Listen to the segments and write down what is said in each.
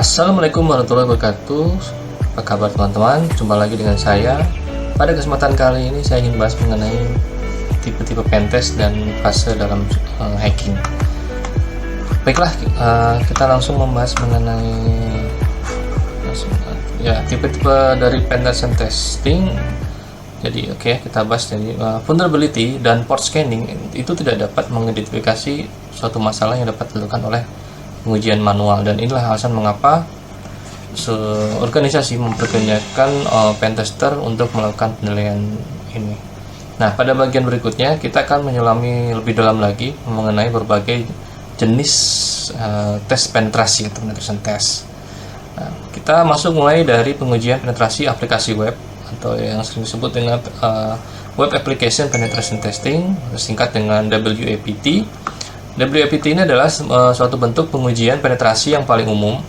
Assalamualaikum warahmatullahi wabarakatuh. Apa kabar teman-teman? Jumpa lagi dengan saya. Pada kesempatan kali ini saya ingin bahas mengenai tipe-tipe pentest dan fase dalam hacking. Baiklah, kita langsung membahas mengenai tipe-tipe dari pentest and testing. Jadi kita bahas. Jadi vulnerability dan port scanning itu tidak dapat mengidentifikasi suatu masalah yang dapat dilakukan oleh pengujian manual, dan inilah alasan mengapa organisasi memperkenalkan pentester untuk melakukan penilaian ini. Nah, pada bagian berikutnya kita akan menyelami lebih dalam lagi mengenai berbagai jenis tes penetrasi atau penetration test. Nah, kita masuk mulai dari pengujian penetrasi aplikasi web atau yang sering disebut dengan Web Application Penetration Testing, singkat dengan WAPT. WAPT ini adalah suatu bentuk pengujian penetrasi yang paling umum.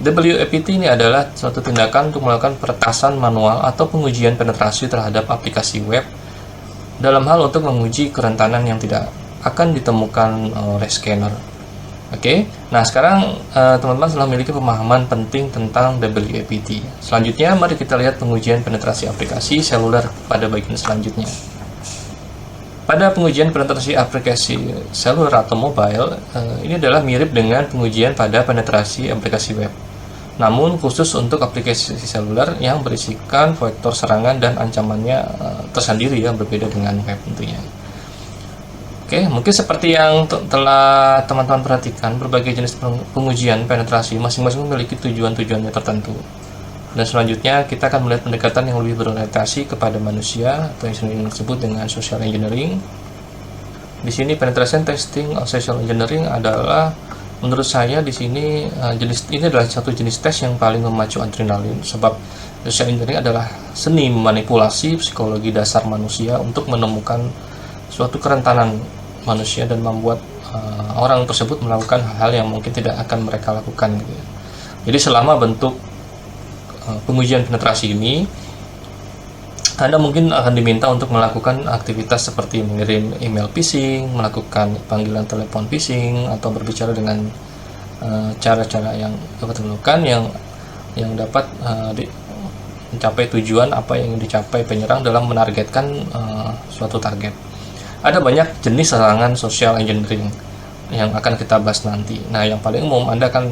WAPT ini adalah suatu tindakan untuk melakukan peretasan manual atau pengujian penetrasi terhadap aplikasi web dalam hal untuk menguji kerentanan yang tidak akan ditemukan oleh scanner. Nah sekarang teman-teman telah memiliki pemahaman penting tentang WAPT. Selanjutnya mari kita lihat pengujian penetrasi aplikasi seluler pada bagian selanjutnya. Pada pengujian penetrasi aplikasi seluler atau mobile, ini adalah mirip dengan pengujian pada penetrasi aplikasi web. Namun khusus untuk aplikasi seluler yang berisikan vektor serangan dan ancamannya tersendiri yang berbeda dengan web tentunya. Mungkin seperti yang telah teman-teman perhatikan, berbagai jenis pengujian penetrasi masing-masing memiliki tujuan-tujuannya tertentu. Dan selanjutnya kita akan melihat pendekatan yang lebih berorientasi kepada manusia atau yang sering disebut dengan social engineering. Di sini penetration testing atau social engineering adalah, menurut saya di sini jenis ini adalah satu jenis tes yang paling memacu adrenalin, sebab social engineering adalah seni manipulasi psikologi dasar manusia untuk menemukan suatu kerentanan manusia dan membuat orang tersebut melakukan hal-hal yang mungkin tidak akan mereka lakukan. Jadi selama bentuk pengujian penetrasi ini, Anda mungkin akan diminta untuk melakukan aktivitas seperti mengirim email phishing, melakukan panggilan telepon phishing, atau berbicara dengan cara-cara yang dapat dilakukan yang dapat mencapai tujuan apa yang dicapai penyerang dalam menargetkan suatu target. Ada banyak jenis serangan social engineering yang akan kita bahas nanti. Nah, yang paling umum Anda akan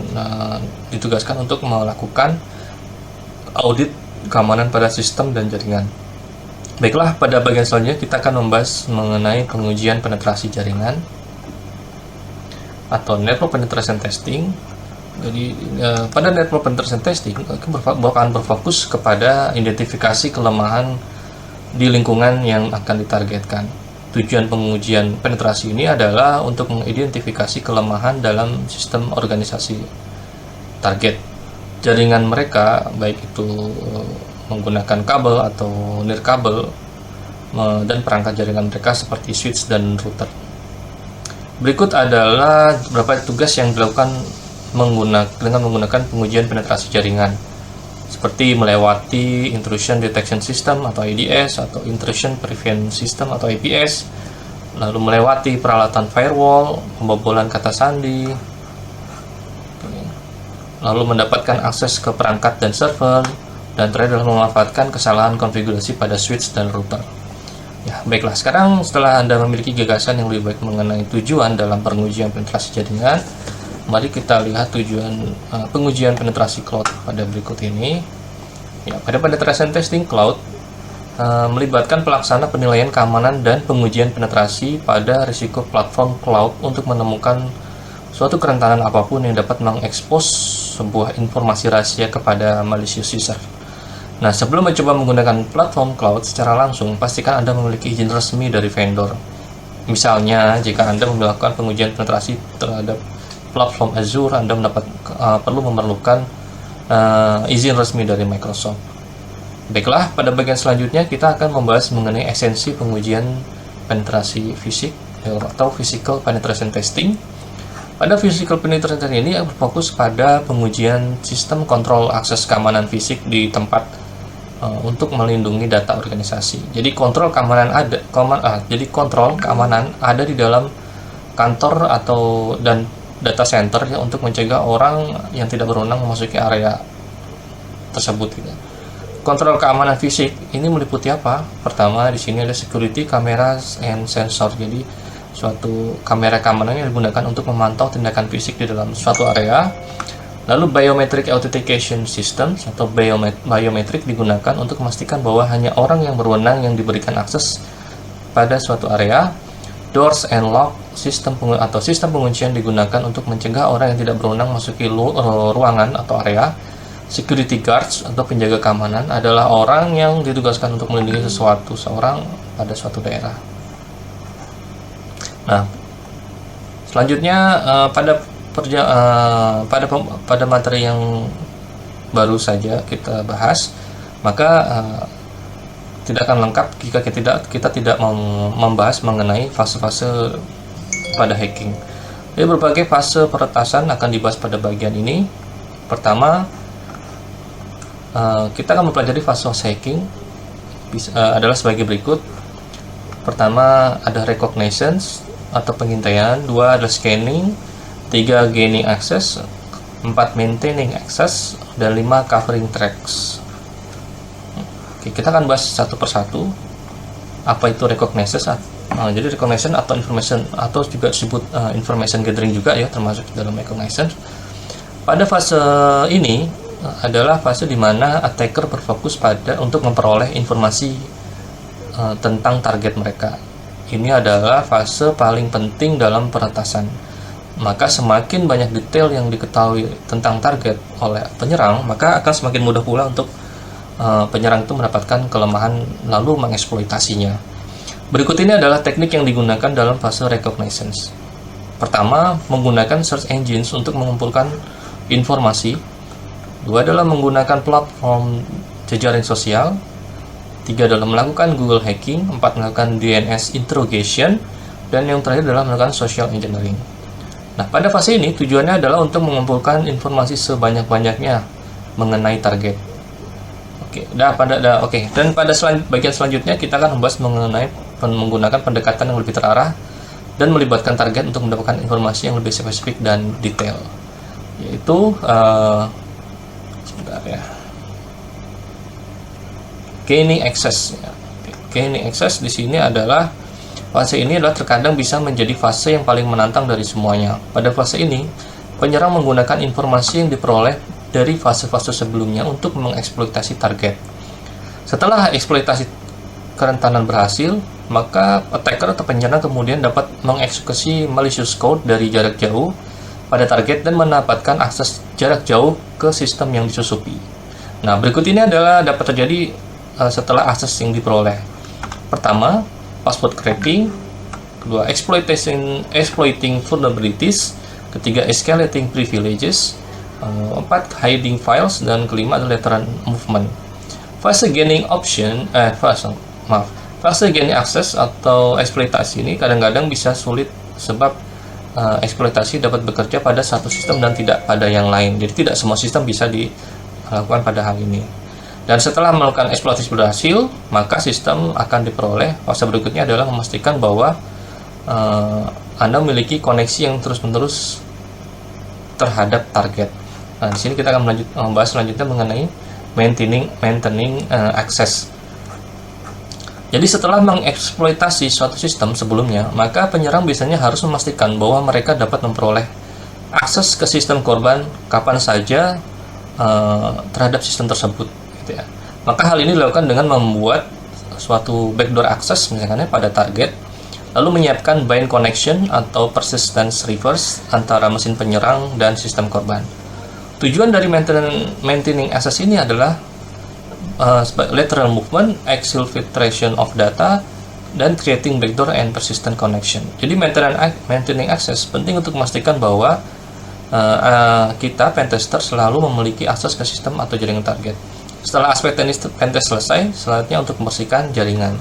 ditugaskan untuk melakukan audit keamanan pada sistem dan jaringan. Baiklah, pada bagian selanjutnya kita akan membahas mengenai pengujian penetrasi jaringan atau network penetration testing. Jadi pada network penetration testing akan berfokus kepada identifikasi kelemahan di lingkungan yang akan ditargetkan. Tujuan pengujian penetrasi ini adalah untuk mengidentifikasi kelemahan dalam sistem organisasi target, jaringan mereka, baik itu menggunakan kabel atau nirkabel, dan perangkat jaringan mereka seperti switch dan router. Berikut adalah beberapa tugas yang dilakukan dengan menggunakan pengujian penetrasi jaringan, seperti melewati intrusion detection system atau IDS, atau intrusion prevent system atau IPS, lalu melewati peralatan firewall, pembobolan kata sandi, lalu mendapatkan akses ke perangkat dan server, dan terakhir adalah memanfaatkan kesalahan konfigurasi pada switch dan router. Ya, baiklah, sekarang setelah Anda memiliki gagasan yang lebih baik mengenai tujuan dalam pengujian penetrasi jaringan, mari kita lihat tujuan pengujian penetrasi cloud pada berikut ini. Ya, pada penetration testing cloud melibatkan pelaksana penilaian keamanan dan pengujian penetrasi pada risiko platform cloud untuk menemukan suatu kerentanan apapun yang dapat mengekspos sebuah informasi rahasia kepada malicious user. Nah, sebelum mencoba menggunakan platform cloud secara langsung, pastikan Anda memiliki izin resmi dari vendor. Misalnya, jika Anda melakukan pengujian penetrasi terhadap platform Azure, Anda perlu memerlukan izin resmi dari Microsoft. Baiklah, pada bagian selanjutnya kita akan membahas mengenai esensi pengujian penetrasi fisik atau physical penetration testing. Pada physical penetration testing ini berfokus pada pengujian sistem kontrol akses keamanan fisik di tempat untuk melindungi data organisasi. Jadi kontrol keamanan kontrol keamanan ada di dalam kantor dan data center ya, untuk mencegah orang yang tidak berwenang memasuki area tersebut gitu. Kontrol keamanan fisik ini meliputi apa? Pertama, di sini ada security cameras and sensor. Jadi suatu kamera keamanan yang digunakan untuk memantau tindakan fisik di dalam suatu area. Lalu biometric authentication system atau biometrik digunakan untuk memastikan bahwa hanya orang yang berwenang yang diberikan akses pada suatu area. Doors and lock sistem penguncian digunakan untuk mencegah orang yang tidak berwenang masuki ruangan atau area. Security guards atau penjaga keamanan adalah orang yang ditugaskan untuk melindungi seseorang pada suatu daerah. Nah, selanjutnya pada materi yang baru saja kita bahas, maka tidak akan lengkap jika kita tidak membahas mengenai fase-fase pada hacking. Jadi berbagai fase peretasan akan dibahas pada bagian ini. Pertama, kita akan mempelajari fase hacking adalah sebagai berikut. Pertama ada recognitions atau pengintaian, 2 adalah scanning, 3 gaining access, 4 maintaining access, dan 5 covering tracks. Oke, kita akan bahas satu persatu. Apa itu recognitions? Jadi recognition atau information, atau juga disebut information gathering juga ya, termasuk dalam recognition. Pada fase ini adalah fase di mana attacker berfokus untuk memperoleh informasi tentang target mereka. Ini adalah fase paling penting dalam peretasan. Maka semakin banyak detail yang diketahui tentang target oleh penyerang, maka akan semakin mudah pula untuk penyerang itu mendapatkan kelemahan lalu mengeksploitasinya. Berikut ini adalah teknik yang digunakan dalam fase recognitions. Pertama, menggunakan search engines untuk mengumpulkan informasi. 2 adalah menggunakan platform jejaring sosial. 3 adalah melakukan Google hacking. 4 melakukan DNS interrogation. Dan yang terakhir adalah melakukan social engineering. Nah, pada fase ini tujuannya adalah untuk mengumpulkan informasi sebanyak-banyaknya mengenai target. Dan pada bagian selanjutnya kita akan membahas mengenai menggunakan pendekatan yang lebih terarah dan melibatkan target untuk mendapatkan informasi yang lebih spesifik dan detail, yaitu gaining access. Gaining access di sini adalah fase ini terkadang bisa menjadi fase yang paling menantang dari semuanya. Pada fase ini, penyerang menggunakan informasi yang diperoleh dari fase-fase sebelumnya untuk mengeksploitasi target. Setelah eksploitasi kerentanan berhasil, maka attacker atau penyerang kemudian dapat mengeksekusi malicious code dari jarak jauh pada target dan mendapatkan akses jarak jauh ke sistem yang disusupi. Nah, berikut ini adalah dapat terjadi setelah akses yang diperoleh. Pertama, password cracking. Kedua, exploiting vulnerabilities. Ketiga, escalating privileges. 4, hiding files, dan kelima adalah lateral movement. Fase gaining access atau eksploitasi ini kadang-kadang bisa sulit sebab eksploitasi dapat bekerja pada satu sistem dan tidak pada yang lain. Jadi tidak semua sistem bisa dilakukan pada hal ini. Dan setelah melakukan eksploitasi berhasil, maka sistem akan diperoleh. Fase berikutnya adalah memastikan bahwa Anda memiliki koneksi yang terus-menerus terhadap target. Nah, di sini kita akan membahas selanjutnya mengenai maintaining access. Jadi setelah mengeksploitasi suatu sistem sebelumnya, maka penyerang biasanya harus memastikan bahwa mereka dapat memperoleh akses ke sistem korban kapan saja terhadap sistem tersebut, gitu ya. Maka hal ini dilakukan dengan membuat suatu backdoor access misalnya pada target, lalu menyiapkan bind connection atau persistence reverse antara mesin penyerang dan sistem korban. Tujuan dari maintaining access ini adalah lateral movement, exfiltration of data, dan creating backdoor and persistent connection. Jadi maintaining access penting untuk memastikan bahwa kita pentester selalu memiliki akses ke sistem atau jaringan target. Setelah aspek teknis pentest selesai, selanjutnya untuk membersihkan jaringan.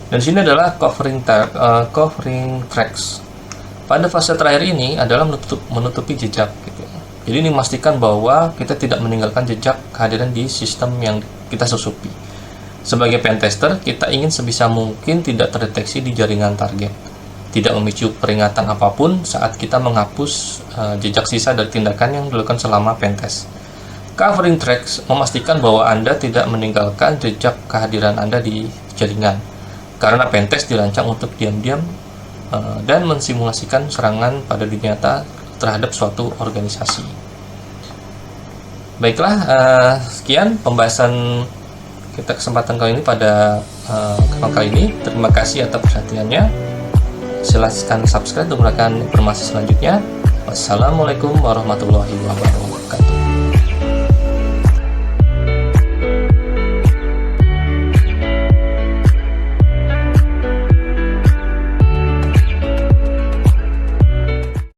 Dan sini adalah covering tracks. Pada fase terakhir ini adalah menutupi jejak. Gitu. Jadi ini memastikan bahwa kita tidak meninggalkan jejak kehadiran di sistem yang kita susupi. Sebagai pentester, kita ingin sebisa mungkin tidak terdeteksi di jaringan target. tidak memicu peringatan apapun saat kita menghapus jejak sisa dari tindakan yang dilakukan selama pentest. Covering tracks memastikan bahwa Anda tidak meninggalkan jejak kehadiran Anda di jaringan, karena pentest dirancang untuk diam-diam dan mensimulasikan serangan pada dunia nyata terhadap suatu organisasi. Baiklah, sekian pembahasan kita kesempatan kali ini pada kali ini. Terima kasih atas perhatiannya. Silahkan subscribe untuk mendapatkan informasi selanjutnya. Wassalamualaikum warahmatullahi wabarakatuh.